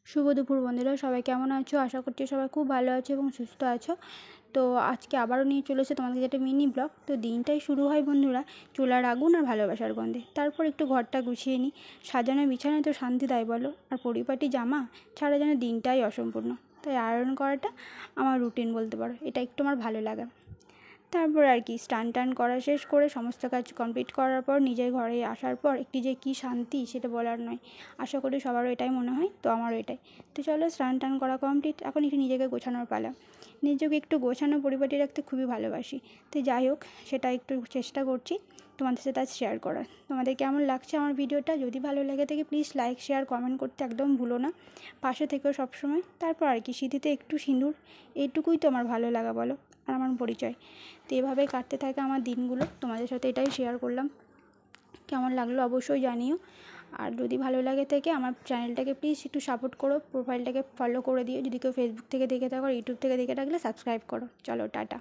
শুভ দুপুর বন্ধুরা, সবাই কেমন আছো? আশা করছি সবাই খুব ভালো আছো এবং সুস্থ আছো। তো আজকে আবারও নিয়ে চলে এসেছে তোমাদের একটা মিনি ব্লগ। তো দিনটাই শুরু হয় বন্ধুরা চুলার আগুন আর ভালোবাসার গন্ধে। তারপর একটু ঘরটা গুছিয়ে নিই। সাজানো বিছানায় তো শান্তি দেয় বলো, আর পরিপাটি জামা ছাড়া যেন দিনটাই অসম্পূর্ণ। তাই আয়রন করাটা আমার রুটিন বলতে পারো, এটা একটু আমার ভালো লাগে। তারপর আর কি স্নান টান করা শেষ করে সমস্ত কাজ কমপ্লিট করার পর নিজের ঘরে আসার পর একটি যে কী শান্তি সেটা বলার নয়। আশা করি সবারও এটাই মনে হয়, তো আমারও এটাই। তো চলো স্নান টান করা কমপ্লিট, এখন একটু নিজেকে গোছানোর পালা। নিজেকে একটু গোছানো পরিপাটি রাখতে খুবই ভালোবাসি। তো যাই হোক, সেটা একটু চেষ্টা করছি তোমাদের সাথে আজ শেয়ার করার। তোমাদের কেমন লাগছে আমার ভিডিওটা? যদি ভালো লাগে থাকে প্লিজ লাইক শেয়ার কমেন্ট করতে একদম ভুলো না। পাশে থেকেও সবসময়। তারপর আর কি সিঁথিতে একটু সিঁদুর, এইটুকুই তো আমার ভালো লাগা বলো, আর আমার পরিচয়। তো এভাবেই কাটতে থাকে আমার দিনগুলো। তোমাদের সাথে এটাই শেয়ার করলাম। কেমন লাগলো অবশ্যই জানিও। আর যদি ভালো লাগে থাকে আমার চ্যানেলটাকে প্লিজ একটু সাপোর্ট করো, প্রোফাইলটাকে ফলো করে দিও। যদি কেউ ফেসবুক থেকে দেখে থাকো আর ইউটিউব থেকে দেখে থাকলে সাবস্ক্রাইব করো। চলো টাটা।